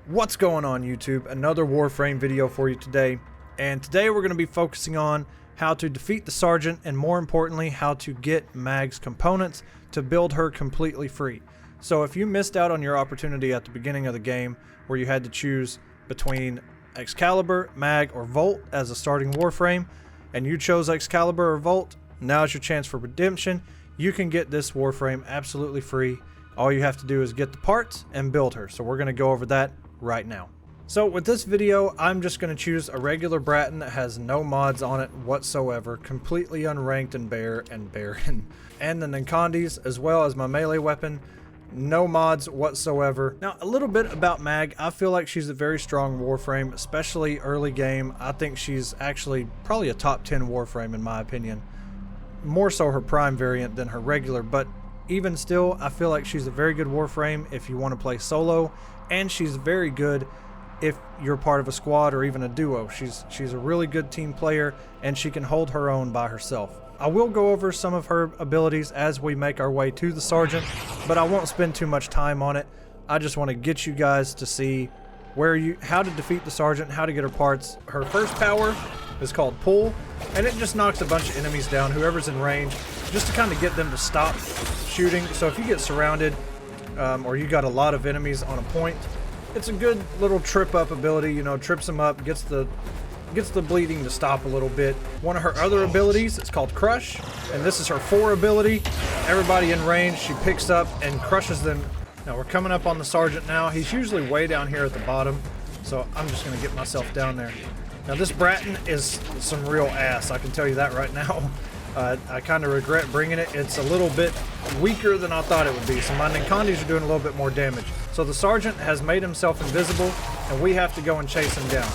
What's going on YouTube? Another Warframe video for you today, and today we're going to be focusing on how to defeat the Sergeant and more importantly how to get Mag's components to build her completely free. So if you missed out on your opportunity at the beginning of the game where you had to choose between Excalibur, Mag, or Volt as a starting Warframe, and you chose Excalibur or Volt, now's your chance for redemption. You can get this Warframe absolutely free. All you have to do is get the parts and build her. So we're going to go over that right now. So with this video, I'm just going to choose a regular Bratton that has no mods on it whatsoever, completely unranked and bare and barren. And the Ninkandis, as well as my melee weapon, no mods whatsoever. Now, a little bit about Mag. I feel like she's a very strong Warframe, especially early game. I think she's actually probably a top 10 Warframe in my opinion. More so her prime variant than her regular, but even still, I feel like she's a very good Warframe if you want to play solo, and she's very good if you're part of a squad or even a duo. She's a really good team player, and she can hold her own by herself. I will go over some of her abilities as we make our way to the Sergeant, but I won't spend too much time on it. I just want to get you guys to see how to defeat the Sergeant, how to get her parts. Her first power is called Pull, and it just knocks a bunch of enemies down, whoever's in range, just to kind of get them to stop shooting. So if you get surrounded or you got a lot of enemies on a point, it's a good little trip up ability, you know, trips them up, gets the bleeding to stop a little bit. One of her other abilities is called Crush, and this is her 4 ability. Everybody in range, she picks up and crushes them. Now we're coming up on the Sergeant now. He's usually way down here at the bottom, so I'm just going to get myself down there. Now this Bratton is some real ass, I can tell you that right now. I kind of regret bringing it. It's a little bit weaker than I thought it would be, so my Ninkandis are doing a little bit more damage. So the Sergeant has made himself invisible, and we have to go and chase him down.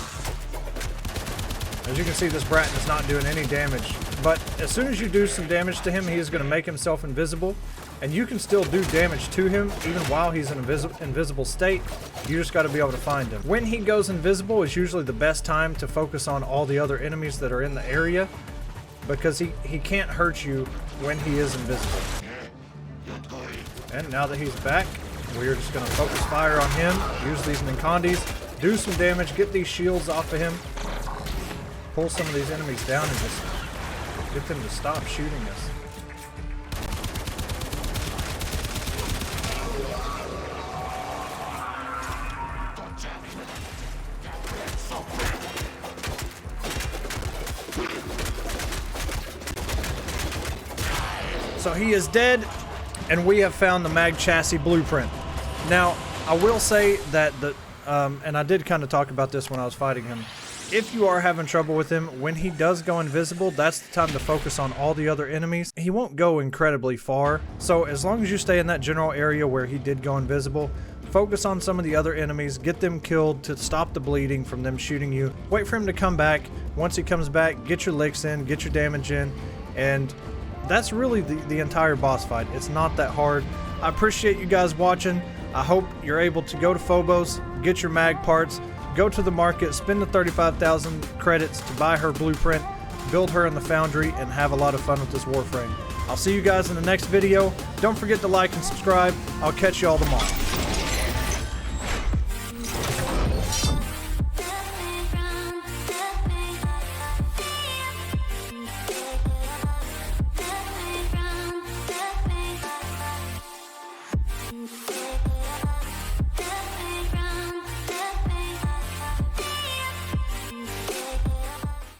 As you can see, this Bratton is not doing any damage, but as soon as you do some damage to him, he is going to make himself invisible, and you can still do damage to him even while he's in invisible state. You just got to be able to find him. When he goes invisible is usually the best time to focus on all the other enemies that are in the area, because he can't hurt you when he is invisible. And now that he's back, we're just going to focus fire on him, use these Ninkandis, do some damage, get these shields off of him, pull some of these enemies down and just get them to stop shooting us. So he is dead, and we have found the Mag chassis blueprint. Now, I will say that and I did kind of talk about this when I was fighting him. If you are having trouble with him, when he does go invisible, that's the time to focus on all the other enemies. He won't go incredibly far, so as long as you stay in that general area where he did go invisible, focus on some of the other enemies, get them killed to stop the bleeding from them shooting you. Wait for him to come back. Once he comes back, get your licks in, get your damage in, and that's really the entire boss fight. It's not that hard. I appreciate you guys watching. I hope you're able to go to Phobos, get your Mag parts, go to the market, spend the 35,000 credits to buy her blueprint, build her in the foundry, and have a lot of fun with this Warframe. I'll see you guys in the next video. Don't forget to like and subscribe. I'll catch you all tomorrow.